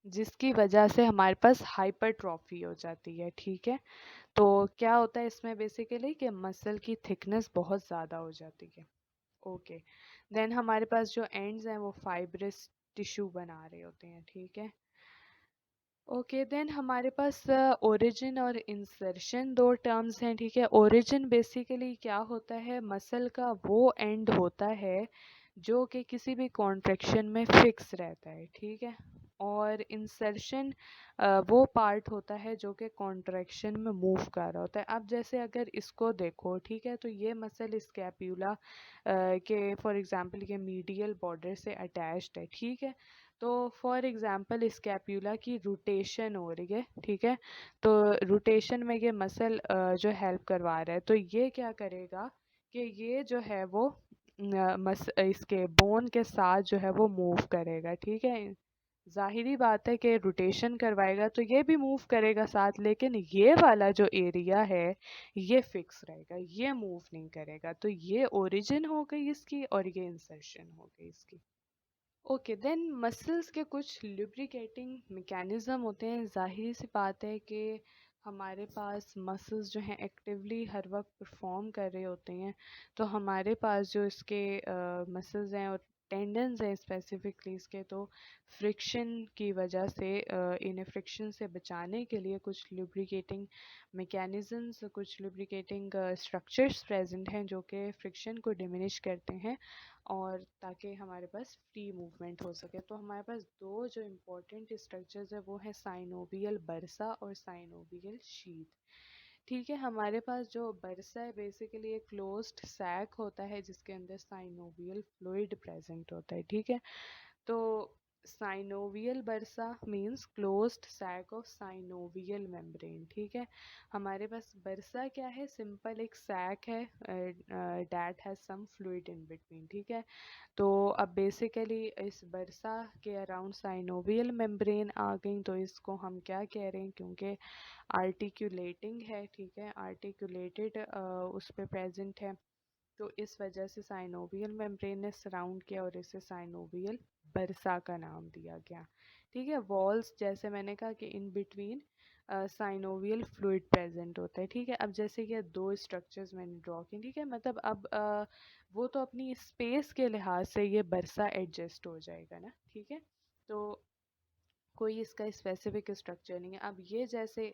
जिसकी वजह से हमारे पास हाइपरट्रॉफी हो जाती है, ठीक है। तो क्या होता है इसमें बेसिकली कि मसल की थिकनेस बहुत ज़्यादा हो जाती है। ओके, देन हमारे पास जो एंड्स हैं वो फाइब्रस टिश्यू बना रहे होते हैं, ठीक है। ओके, देन हमारे पास ओरिजिन और इंसर्शन दो टर्म्स हैं, ठीक है। ओरिजिन बेसिकली क्या होता है, मसल का वो एंड होता है जो कि किसी भी कॉन्ट्रैक्शन में फिक्स रहता है, ठीक है। और इंसर्शन वो पार्ट होता है जो कि कॉन्ट्रैक्शन में मूव कर रहा होता है। अब जैसे अगर इसको देखो, ठीक है, तो ये मसल स्कैप्यूला के फॉर एग्जांपल ये मीडियल बॉर्डर से अटैच्ड है, ठीक है। तो फॉर एग्जांपल स्कैप्यूला की रोटेशन हो रही है, ठीक है। तो रोटेशन में ये मसल जो हेल्प करवा रहा है, तो ये क्या करेगा कि ये जो है वो इसके बोन के साथ जो है वो मूव करेगा, ठीक है। जाहिरी बात है कि रोटेशन करवाएगा तो ये भी मूव करेगा साथ, लेकिन ये वाला जो एरिया है ये फिक्स रहेगा, ये मूव नहीं करेगा। तो ये ओरिजिन हो गई इसकी और ये इंसर्शन हो गई इसकी। ओके, देन मसल्स के कुछ लुब्रिकेटिंग मैकेनिज्म होते हैं। जाहिर सी बात है कि हमारे पास मसल्स जो हैं एक्टिवली हर वक्त परफॉर्म कर रहे होते हैं, तो हमारे पास जो इसके मसल्स हैं और टेंडन्स हैं स्पेसिफिकली इसके, तो फ्रिक्शन की वजह से इन्हें फ्रिक्शन से बचाने के लिए कुछ लुब्रिकेटिंग मैकेनिज्म्स, कुछ लुब्रिकेटिंग स्ट्रक्चर्स प्रेजेंट हैं जो कि फ्रिक्शन को डिमिनिश करते हैं और ताकि हमारे पास फ्री मूवमेंट हो सके। तो हमारे पास दो जो इम्पोर्टेंट स्ट्रक्चर्स है वो है साइनोवियल बरसा और साइनोवियल शीथ, ठीक है। हमारे पास जो बरसा है बेसिकली एक क्लोज्ड सैक होता है जिसके अंदर साइनोवियल फ्लूइड प्रेजेंट होता है, ठीक है। तो synovial bursa means closed sac of synovial membrane, ठीक है। हमारे पास बरसा क्या है, सिंपल एक सैक है that has some fluid in between, ठीक है। तो अब बेसिकली इस बरसा के अराउंड साइनोवियल मेम्ब्रेन आ गई, तो इसको हम क्या कह रहे हैं, क्योंकि आर्टिकुलेटिंग है, ठीक है, आर्टिकुलेटेड उस पे प्रेजेंट है, तो इस वजह से साइनोवियल मेम्ब्रेन ने सराउंड किया और इसे साइनोवियल बरसा का नाम दिया गया, ठीक है। वॉल्स जैसे मैंने कहा कि in between synovial fluid present होता है, ठीक है। अब जैसे कि दो स्ट्रक्चर्स मैंने ड्रॉ किए, ठीक है, मतलब अब वो तो अपनी स्पेस के लिहाज से ये बरसा एडजस्ट हो जाएगा ना, ठीक है। तो कोई इसका स्पेसिफिक स्ट्रक्चर नहीं है। अब ये जैसे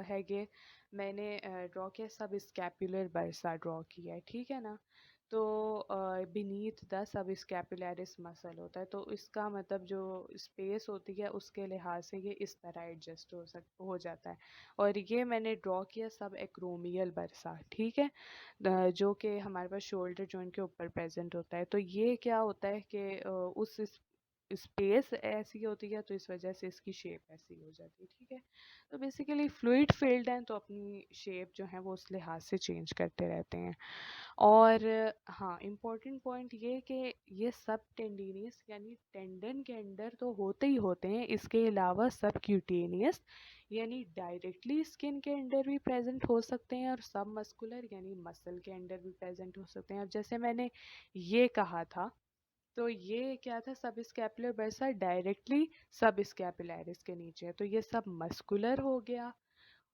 है कि मैंने ड्रॉ किया, सब स्कैपुलर बरसा ड्रॉ किया है, ठीक है ना। तो beneath the sub scapularis muscle होता है, तो इसका मतलब जो स्पेस होती है उसके लिहाज से ये इस तरह एडजस्ट हो जाता है। और ये मैंने ड्रॉ किया सब एक्रोमियल बरसा, ठीक है, जो कि हमारे पास शोल्डर जॉइंट के ऊपर प्रेजेंट होता है। तो ये क्या होता है कि उस स्पेस ऐसी होती है तो इस वजह से इसकी शेप ऐसी हो जाती है, ठीक है। तो बेसिकली फ्लूइड फील्ड हैं तो अपनी शेप जो है वो उस लिहाज से चेंज करते रहते हैं। और हाँ, इम्पोर्टेंट पॉइंट ये कि ये सब टेंडिनियस यानी टेंडन के अंदर तो होते ही होते हैं, इसके अलावा सब क्यूटेनियस यानी डायरेक्टली स्किन के अंदर भी प्रेजेंट हो सकते हैं, और सब मस्कुलर यानी मसल के अंदर भी प्रेजेंट हो सकते हैं। और जैसे मैंने ये कहा था, तो ये क्या था, सब स्कैपुलर बरसा डायरेक्टली सब स्कैपुलरिस के नीचे है, तो ये सब मस्कुलर हो गया।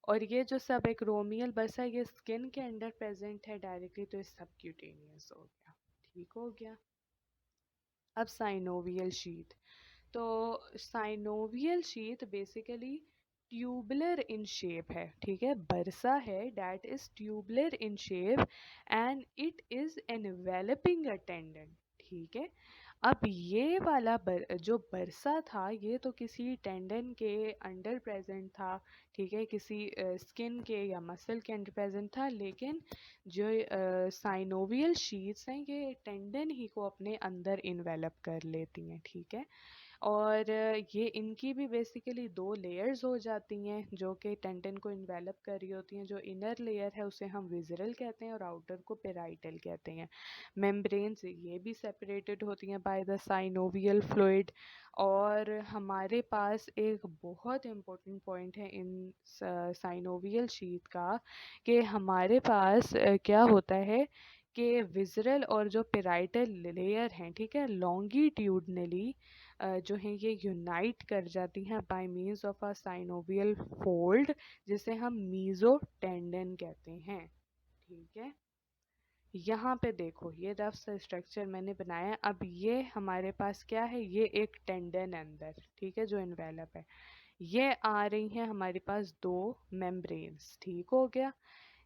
और ये जो सब एक्रोमियल बरसा ये स्किन के अंडर प्रेजेंट है डायरेक्टली, तो ये सब क्यूटेनियस हो गया, ठीक हो गया। अब साइनोवियल शीथ, तो synovial sheath basically tubular in shape है, ठीक है। बरसा है that is tubular in shape and it is enveloping a tendon, ठीक है। अब ये वाला जो बरसा था ये तो किसी टेंडन के अंडर प्रेजेंट था, ठीक है, किसी स्किन के या मसल के अंडर प्रेजेंट था, लेकिन जो साइनोवियल शीट्स हैं ये टेंडन ही को अपने अंदर इन्वेलप कर लेती हैं, ठीक है। और ये इनकी भी बेसिकली दो लेयर्स हो जाती हैं जो कि टेंडन को इन्वेलप कर रही होती हैं। जो इनर लेयर है उसे हम विज़रल कहते हैं और आउटर को पेराइटल कहते हैं। मेम्ब्रेन्स ये भी सेपरेटेड होती हैं बाय द साइनोवियल फ्लूइड। और हमारे पास एक बहुत इम्पोर्टेंट पॉइंट है इन साइनोवियल शीथ का कि हमारे पास क्या होता है कि विज़रल और जो पेराइटल लेयर हैं, ठीक है, लॉन्गिट्यूडनली जो हैं ये यूनाइट कर जाती हैं bye means of a synovial fold, जिसे हम मीजो टेंडन कहते हैं। ठीक है, यहाँ पे देखो ये रफ सा स्ट्रक्चर मैंने बनाया है। अब ये हमारे पास क्या है, ये एक टेंडन अंदर, ठीक है, जो इन्वेलप है। ये आ रही हैं हमारे पास दो मेम्ब्रेन्स, ठीक हो गया।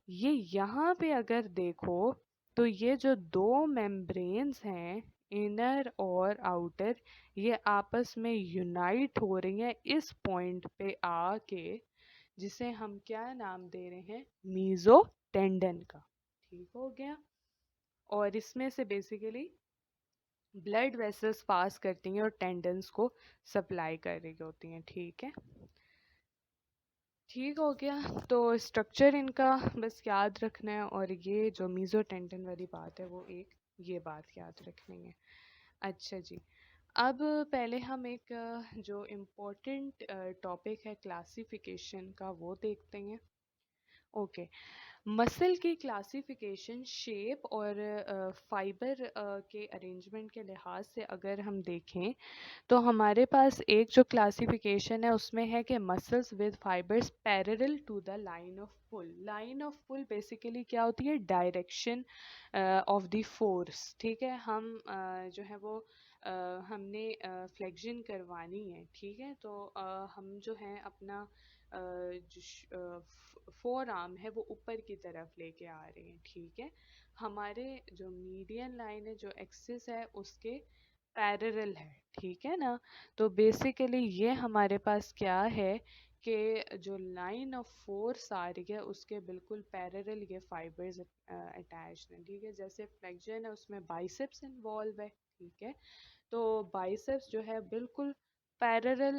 ये यहाँ पे अगर देखो तो ये जो दो मेम्ब्रेन्स हैं, इनर और आउटर, ये आपस में यूनाइट हो रही हैं इस पॉइंट पे आके, जिसे हम क्या नाम दे रहे हैं, मीजो टेंडन का। ठीक हो गया। और इसमें से बेसिकली ब्लड वेसल्स पास करती हैं और टेंडन्स को सप्लाई कर रही होती हैं। ठीक है, ठीक हो गया। तो स्ट्रक्चर इनका बस याद रखना है, और ये जो मीजो टेंडन वाली बात है वो एक ये बात याद रखनी है। अच्छा जी, अब पहले हम एक जो इम्पोर्टेंट टॉपिक है क्लासिफिकेशन का वो देखते हैं। ओके, मसल की क्लासिफिकेशन शेप और फाइबर के अरेंजमेंट के लिहाज से अगर हम देखें तो हमारे पास एक जो क्लासिफिकेशन है उसमें है कि muscles with fibres parallel to the line of pull. Line of pull basically क्या होती है, डायरेक्शन ऑफ द फोर्स। ठीक है, हम जो है वो हमने फ्लेक्शन करवानी है, ठीक है, तो हम जो है अपना जो फोर आर्म है वो ऊपर की तरफ लेके आ रहे हैं। ठीक है, हमारे जो मीडियन लाइन है, जो एक्सिस है, उसके पैरेलल है। ठीक है ना, तो बेसिकली ये हमारे पास क्या है कि जो लाइन ऑफ फोर्स आ रही है उसके बिल्कुल पैरेलल ये फाइबर्स अटैच हैं। ठीक है, जैसे फ्लेक्शन है उसमें बाइसेप्स इन्वॉल्व है। ठीक है, तो बाइसेप्स जो है बिल्कुल पैरेलल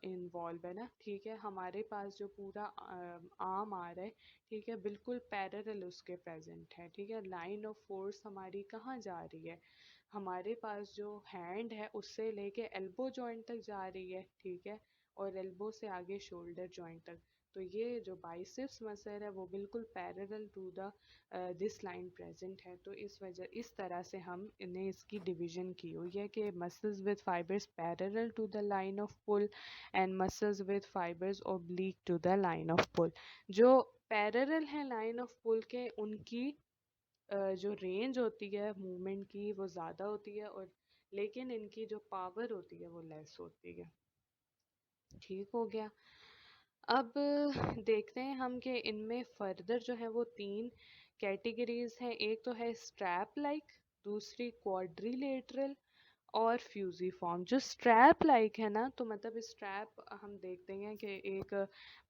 इन्वॉल्व है ना। ठीक है, हमारे पास जो पूरा आर्म आ रहा है, ठीक है, बिल्कुल पैरेलल उसके प्रेजेंट है। ठीक है, लाइन ऑफ फोर्स हमारी कहाँ जा रही है, हमारे पास जो हैंड है उससे लेके एल्बो जॉइंट तक जा रही है। ठीक है, और एल्बो से आगे शोल्डर जॉइंट तक। तो ये जो बाइसेप्स मसल है वो बिल्कुल parallel to the this line present है। तो इस तरह से हम इन्हें इसकी डिवीजन की हुई है कि muscles with fibres parallel to the line of pull and muscles with fibres oblique to the line of pull. जो पैरेलल है लाइन ऑफ पुल के, उनकी जो रेंज होती है मूवमेंट की वो ज़्यादा होती है, और लेकिन इनकी जो पावर होती है वो लेस होती है। ठीक हो गया। अब देखते हैं हम कि इनमें फर्दर जो है वो तीन कैटेगरीज हैं। एक तो है स्ट्रैप लाइक, दूसरी क्वाड्रिलेटरल, और फ्यूजीफॉर्म। जो स्ट्रैप लाइक है ना, तो मतलब स्ट्रैप हम देखते हैं कि एक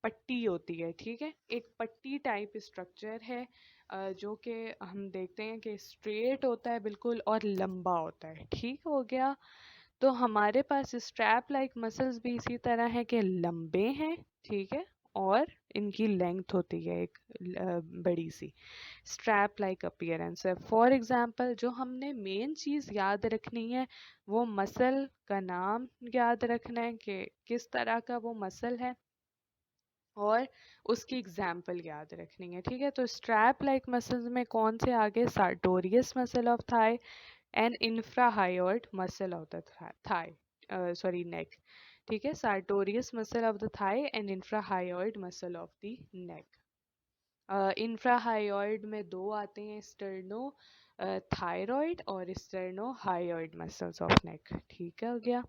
पट्टी होती है। ठीक है, एक पट्टी टाइप स्ट्रक्चर है जो कि हम देखते हैं कि स्ट्रेट होता है बिल्कुल और लंबा होता है। ठीक हो गया। तो हमारे पास स्ट्रैप लाइक मसल्स भी इसी तरह है कि लंबे हैं। ठीक है, और इनकी लेंथ होती है एक बड़ी सी, स्ट्रैप लाइक अपीयरेंस है। फॉर एग्जांपल, जो हमने मेन चीज़ याद रखनी है वो मसल का नाम याद रखना है कि किस तरह का वो मसल है, और उसकी एग्जाम्पल याद रखनी है। ठीक है, तो स्ट्रैप लाइक मसल्स में कौन से आगे, sartorius muscle of thigh and infrahyoid muscle of the thigh, sorry neck. ठीक है, sartorius muscle of the thigh and infrahyoid muscle of the neck. Infrahyoid में दो आते हैं, स्टर्नो थायरॉइड और sterno hyoid muscles of neck. ठीक है, हो गया।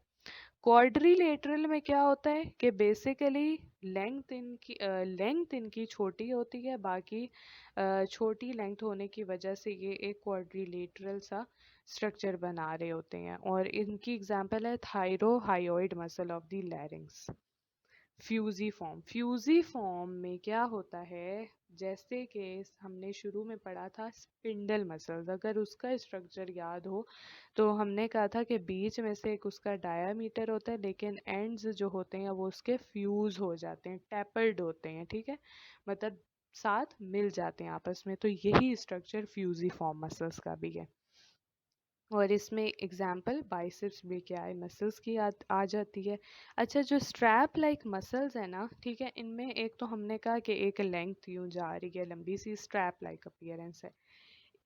क्वाड्रिलेटरल में क्या होता है कि बेसिकली लेंथ इनकी छोटी होती है, बाकी छोटी लेंथ होने की वजह से ये एक क्वाड्रिलेटरल सा स्ट्रक्चर बना रहे होते हैं, और इनकी एग्जांपल है thyrohyoid muscle of the larynx. Fusiform में क्या होता है, जैसे कि हमने शुरू में पढ़ा था स्पिंडल मसल्स, अगर उसका स्ट्रक्चर याद हो तो हमने कहा था कि बीच में से एक उसका डायामीटर होता है, लेकिन एंड्स जो होते हैं वो उसके फ्यूज हो जाते हैं, टैपर्ड होते हैं। ठीक है, मतलब साथ मिल जाते हैं आपस में, तो यही स्ट्रक्चर फ्यूजीफॉर्म मसल्स का भी है। और इसमें एग्जाम्पल बाइसेप्स भी क्या है, मसल्स की आ जाती है। अच्छा, जो स्ट्रैप लाइक मसल्स है ना, ठीक है, इनमें एक तो हमने कहा कि एक लेंथ यूं जा रही है, लंबी सी स्ट्रैप लाइक अपीयरेंस है।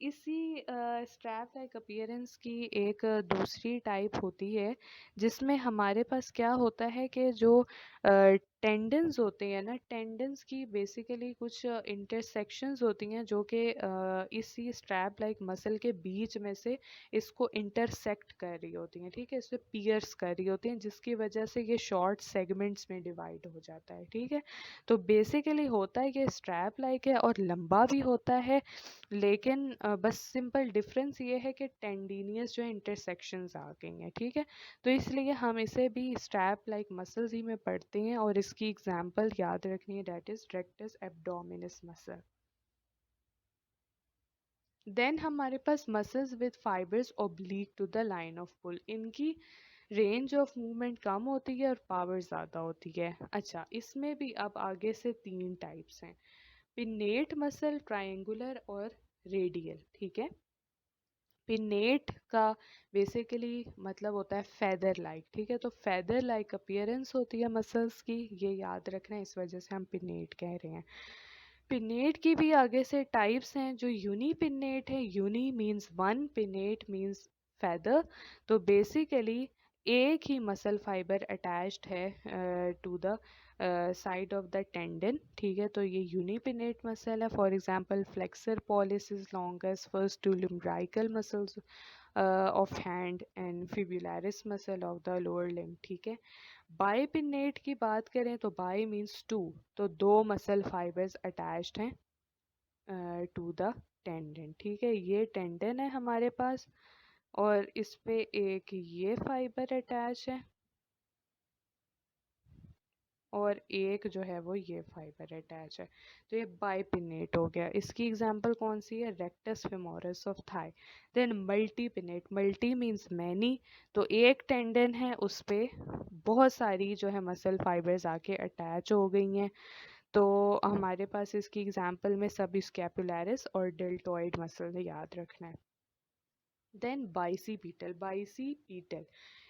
इसी स्ट्रैप लाइक अपीयरेंस की एक दूसरी टाइप होती है जिसमें हमारे पास क्या होता है कि जो टेंडन्स होते हैं ना, टेंडन्स की बेसिकली कुछ इंटरसेक्शंस होती हैं जो कि इसी स्ट्रैप लाइक मसल के बीच में से इसको इंटरसेक्ट कर रही होती हैं, ठीक है, इसे पियर्स कर रही होती हैं, जिसकी वजह से ये शॉर्ट सेगमेंट्स में डिवाइड हो जाता है, ठीक है। तो बेसिकली होता है कि स्ट्रैप लाइक है और लंबा भी होता है, लेकिन बस सिंपल डिफरेंस ये है कि टेंडिनियस जो है इंटरसेक्शंस आ गई हैं, ठीक है। तो इसलिए हम इसे भी स्ट्रैप लाइक मसल्स ही में पढ़ते हैं और इसकी एग्जांपल याद रखनी है, that is rectus abdominis muscle. Then हमारे पास muscles with fibres oblique to the line of pull, इनकी रेंज ऑफ मूवमेंट कम होती है और पावर ज़्यादा होती है। अच्छा, इसमें भी अब आगे से तीन टाइप्स हैं, पिन्नेट मसल, ट्रायंगुलर और रेडियल, ठीक है। पिन्नेट का बेसिकली मतलब होता है फेदर लाइक, ठीक है, तो फेदर लाइक अपीयरेंस होती है मसल्स की, ये याद रखना है, इस वजह से हम पिन्नेट कह रहे हैं। पिन्नेट की भी आगे से टाइप्स हैं, जो यूनी पिन्नेट है, uni means one, pennate means feather. तो बेसिकली एक ही मसल फाइबर अटैच्ड है to the side of the tendon, ठीक है, तो ये यूनिपिनेट मसल है। For example flexor pollicis is longest first two lumbrical muscles of hand and fibularis muscle of the lower limb, ठीक है। बाइपिनेट की बात करें तो बाई मीन्स टू, तो दो मसल फाइबर्स अटैच्ड हैं टू द टेंडन, ठीक है, ये टेंडन है हमारे पास और इस पे एक ये फाइबर अटैच है और एक जो है वो ये फाइबर अटैच है, तो ये बाइपिनेट हो गया। इसकी एग्जांपल कौन सी है, rectus femoris of thigh. Then multipennate, multi means many, तो एक टेंडन है उस पे बहुत सारी जो है मसल फाइबर्स आके अटैच हो गई हैं, तो हमारे पास इसकी एग्जांपल में सब स्कैपुलरिस और डेल्टॉइड मसल याद रखना है। देन बाइसीपिटल, बाइसीपिटल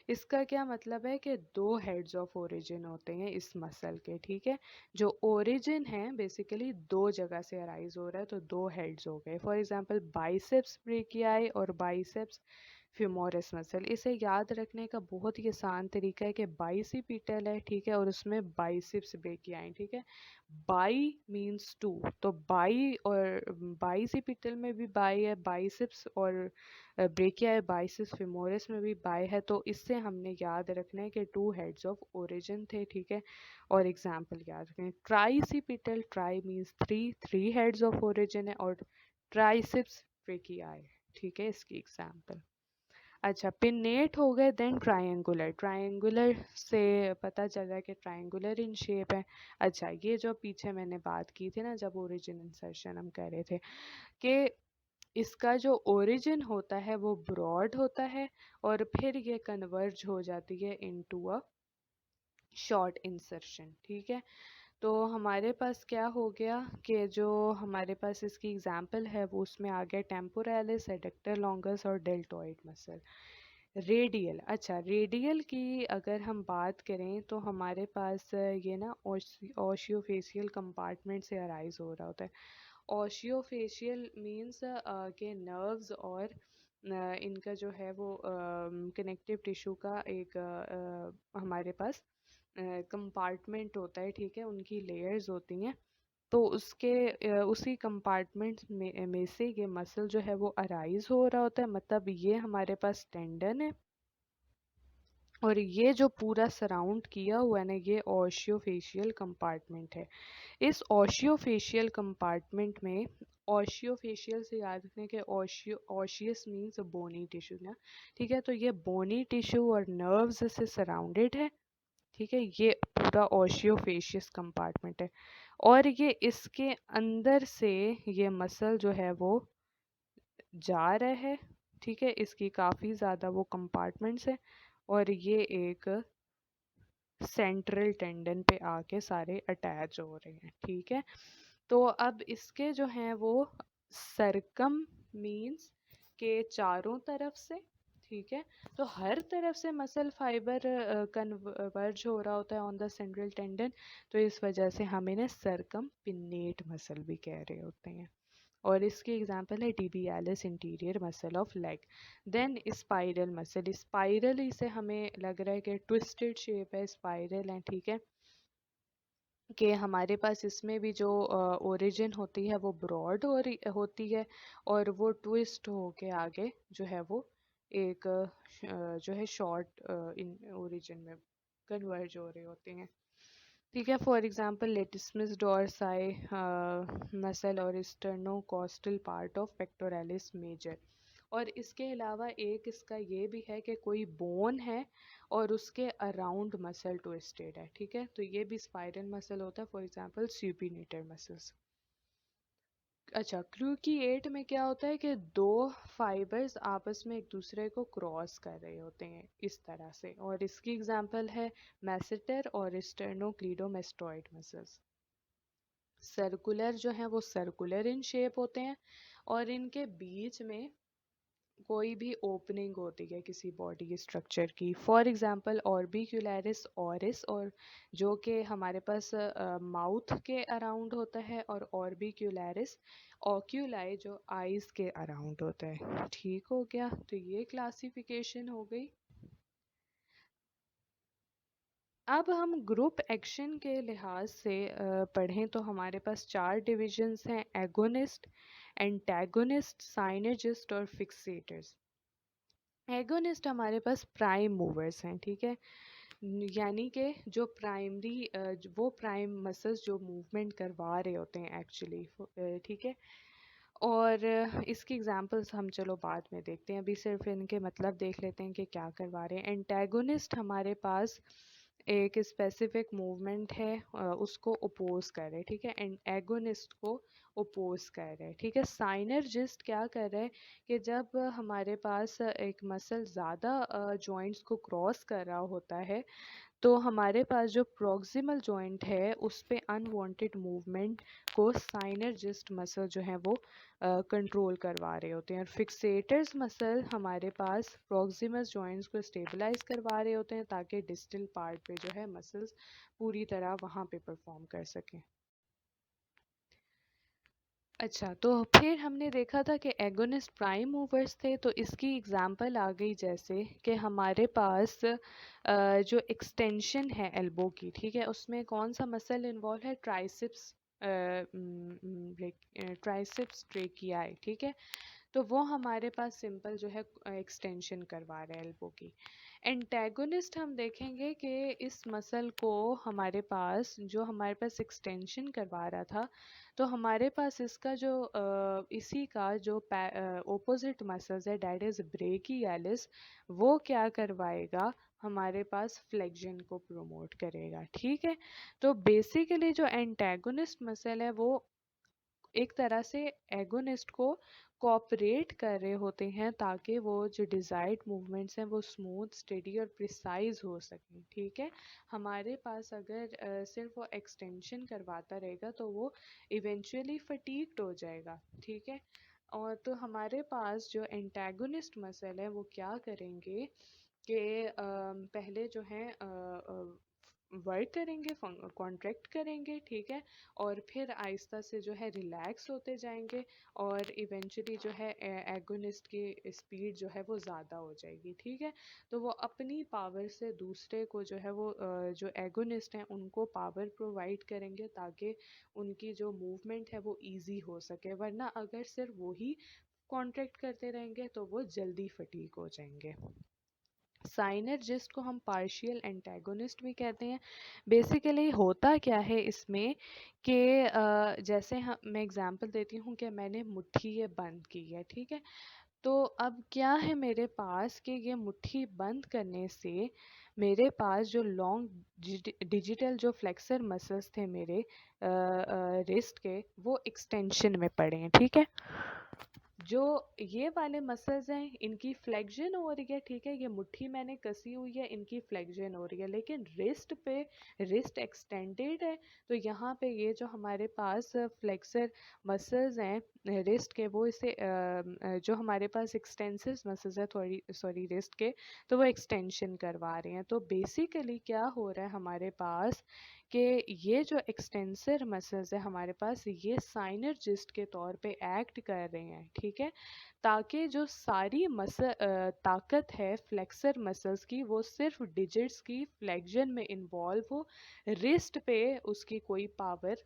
इसका क्या मतलब है कि दो हेड्स ऑफ ओरिजिन होते हैं इस मसल के, ठीक है, जो ओरिजिन है बेसिकली दो जगह से अराइज हो रहा है, तो दो हेड्स हो गए। फॉर एग्जांपल बाइसेप्स ब्रेकियाई और बाइसेप्स फ्यूमोरस मसल, इसे याद रखने का बहुत ही आसान तरीका है कि बाइसीपिटल है, ठीक है, और उसमें बाइसेप्स ब्रेकियाई, ठीक है। बाई मींस टू, तो बाई और बाइसीपिटल में भी बाई है, बाइसेप्स और ब्रेकिया बाइसेप्स फेमोरिस में भी बाय है, तो इससे हमने याद रखना है कि टू हेड्स ऑफ ओरिजिन थे, ठीक है। और एग्जांपल याद रखें, tricipital, tri means three, three heads of origin है, और ट्राइसेप्स ब्रेकियाई, ठीक है, इसकी एग्जांपल। अच्छा, पिन्नेट हो गए, देन ट्रायंगुलर, ट्रायंगुलर से पता चला कि ट्रायंगुलर इन शेप है। अच्छा, ये जो पीछे मैंने बात की थी ना, जब ओरिजिन इंसर्शन हम कह रहे थे कि इसका जो ओरिजिन होता है वो ब्रॉड होता है और फिर ये कन्वर्ज हो जाती है इनटू अ शॉर्ट इंसर्शन, ठीक है। तो हमारे पास क्या हो गया कि जो हमारे पास इसकी एग्जांपल है वो उसमें आ गया टेम्पोरालिस, एडक्टर लॉन्गस और डेल्टॉइड मसल। रेडियल, अच्छा रेडियल की अगर हम बात करें तो हमारे पास ये ना ओशियोफेशियल कंपार्टमेंट से अराइज हो रहा होता है। ओशियोफेशियल मींस के नर्व्स और इनका जो है वो कनेक्टिव टिश्यू का एक हमारे पास कंपार्टमेंट होता है, ठीक है, उनकी लेयर्स होती हैं, तो उसके उसी कंपार्टमेंट में से ये मसल जो है वो अराइज हो रहा होता है, मतलब ये हमारे पास टेंडन है और ये जो पूरा सराउंड किया हुआ है ना, ये ओशियोफेशियल कंपार्टमेंट है। इस ओशियोफेशियल कंपार्टमेंट में, ओशियोफेशियल से याद रखने के ओशियस मीन्स बोनी टिश्यू ना, ठीक है, तो ये बोनी टिश्यू और नर्व्स से सराउंडेड है, ठीक है, ये पूरा ओशियोफेशियस कंपार्टमेंट है और ये इसके अंदर से ये मसल जो है वो जा रहा है, ठीक है, इसकी काफ़ी ज़्यादा वो कंपार्टमेंट्स है और ये एक सेंट्रल टेंडन पे आके सारे अटैच हो रहे हैं, ठीक है। तो अब इसके जो हैं वो सरकम मीन्स के चारों तरफ से, ठीक है, तो हर तरफ से मसल फाइबर कन्वर्ज हो रहा होता है ऑन द सेंट्रल टेंडन, तो इस वजह से हम इन्हें सरकम पिन्नेट मसल भी कह रहे होते हैं। और इसकी एग्जांपल है tibialis interior muscle of leg. Then spiral muscle, spiral ही से हमें लग रहा है कि ट्विस्टेड शेप है, स्पाइरल है, ठीक है, कि हमारे पास इसमें भी जो ओरिजिन होती है वो ब्रॉड होती है, और वो ट्विस्ट होके आगे जो है वो एक जो है शॉर्ट इन ओरिजिन में कन्वर्ज हो रहे होते हैं, ठीक है। For example latissimus dorsi muscle और sternocostal part of pectoralis major. और इसके अलावा एक इसका ये भी है कि कोई बोन है और उसके अराउंड मसल ट्विस्टेड है, ठीक है, तो ये भी स्पाइरल मसल होता है, फॉर एग्जांपल सुपिनेटर मसल्स। अच्छा, क्रूकिएट में क्या होता है कि दो फाइबर्स आपस में एक दूसरे को क्रॉस कर रहे होते हैं इस तरह से, और इसकी एग्जांपल है मैसेटर और स्टर्नोक्लीडोमेस्टोइड मसल्स। सर्कुलर जो है वो सर्कुलर इन शेप होते हैं, और इनके बीच में कोई भी ओपनिंग होती है किसी बॉडी स्ट्रक्चर की, फॉर एग्जांपल ऑर्बिक्यूलरिस ऑरिस, और जो कि हमारे पास माउथ के अराउंड होता है, और ऑर्बिक्यूलरिस ऑक्यूलाई जो आईज के अराउंड होता है, ठीक हो गया। तो ये क्लासिफिकेशन हो गई। अब हम ग्रुप एक्शन के लिहाज से पढ़ें तो हमारे पास चार डिविजन्स हैं: एगोनिस्ट, एंटागोनिस्ट, साइनर्जिस्ट और फिक्सेटर्स। एगोनिस्ट हमारे पास प्राइम मूवर्स हैं, ठीक है, यानी कि जो प्राइमरी वो प्राइम मसल्स जो मूवमेंट करवा रहे होते हैं एक्चुअली, ठीक है। और इसकी एग्जांपल्स हम चलो बाद में देखते हैं, अभी सिर्फ इनके मतलब देख लेते हैं कि क्या करवा रहे हैं। एंटागोनिस्ट हमारे पास एक स्पेसिफिक मूवमेंट है, उसको अपोज कर रहे हैं, ठीक है, एंड एगोनिस्ट को अपोज कर रहे हैं, ठीक है। साइनर्जिस्ट क्या कर रहे हैं कि जब हमारे पास एक मसल ज़्यादा जॉइंट्स को क्रॉस कर रहा होता है, तो हमारे पास जो प्रॉक्सिमल जॉइंट है उस पे अनवांटेड मूवमेंट को साइनर्जिस्ट मसल जो है वो कंट्रोल करवा रहे होते हैं। और फिक्सेटर्स मसल हमारे पास प्रॉक्सिमल जॉइंट्स को स्टेबलाइज करवा रहे होते हैं ताकि डिस्टल पार्ट पे जो है मसल्स पूरी तरह वहाँ पे परफॉर्म कर सकें। अच्छा, तो फिर हमने देखा था कि एगोनिस्ट प्राइम मूवर्स थे, तो इसकी एग्जांपल आ गई जैसे कि हमारे पास जो एक्सटेंशन है एल्बो की, ठीक है, उसमें कौन सा मसल इन्वॉल्व है? ट्राइसेप्स, ट्राइसेप्स ट्रेकियाई, ठीक है, तो वो हमारे पास सिंपल जो है एक्सटेंशन करवा रहे हैं एल्बो की। एंटेगोनिस्ट हम देखेंगे कि इस मसल को हमारे पास एक्सटेंशन करवा रहा था, तो हमारे पास इसका जो इसी का जो ओपोजिट मसल्स है, डैट इज ब्रेकियालिस, वो क्या करवाएगा? हमारे पास फ्लेक्शन को प्रमोट करेगा, ठीक है। तो बेसिकली जो एंटेगोनिस्ट मसल है वो एक तरह से एगोनिस्ट को कोऑपरेट कर रहे होते हैं ताकि वो जो डिज़ायर्ड मूवमेंट्स हैं वो स्मूथ, स्टेडी और प्रिसाइज हो सकें, ठीक है। हमारे पास अगर सिर्फ वो एक्सटेंशन करवाता रहेगा तो वो इवेंचुअली फटीग्ड हो जाएगा, ठीक है। और तो हमारे पास जो एंटागोनिस्ट मसल है वो क्या करेंगे कि पहले जो है वर्क करेंगे, कॉन्ट्रैक्ट करेंगे, ठीक है, और फिर आहिस्ता से जो है रिलैक्स होते जाएंगे, और इवेंचुअली जो है एगोनिस्ट की स्पीड जो है वो ज़्यादा हो जाएगी, ठीक है। तो वो अपनी पावर से दूसरे को जो है वो जो एगोनिस्ट हैं उनको पावर प्रोवाइड करेंगे ताकि उनकी जो मूवमेंट है वो इजी हो सके, वरना अगर सिर्फ वही कॉन्ट्रैक्ट करते रहेंगे तो वो जल्दी फटीक हो जाएंगे। साइनर्जिस्ट को हम पार्शियल एंटागोनिस्ट भी कहते हैं। बेसिकली होता क्या है इसमें कि जैसे मैं एग्जांपल देती हूँ कि मैंने मुट्ठी ये बंद की है, ठीक है, तो अब क्या है मेरे पास कि ये मुट्ठी बंद करने से मेरे पास जो लॉन्ग डिजिटल जो फ्लेक्सर मसल्स थे मेरे रिस्ट के, वो एक्सटेंशन में पड़े हैं, ठीक है। जो ये वाले मसल्स हैं इनकी फ्लेक्शन हो रही है, ठीक है, ये मुट्ठी मैंने कसी हुई है, इनकी फ्लेक्शन हो रही है, लेकिन रिस्ट एक्सटेंडेड है, तो यहाँ पे ये जो हमारे पास फ्लेक्सर मसल्स हैं रिस्ट के, वो इसे जो हमारे पास एक्सटेंसिव मसल्स है थोड़ी सॉरी रिस्ट के, तो वो एक्सटेंशन करवा रहे हैं। तो बेसिकली क्या हो रहा है हमारे पास कि ये जो एक्सटेंसर मसल्स है हमारे पास, ये साइनर्जिस्ट के तौर पे एक्ट कर रहे हैं, ठीक है, ताकि जो सारी ताकत है फ्लेक्सर मसल्स की वो सिर्फ डिजिट्स की फ्लेक्शन में इन्वॉल्व हो, रिस्ट पे उसकी कोई पावर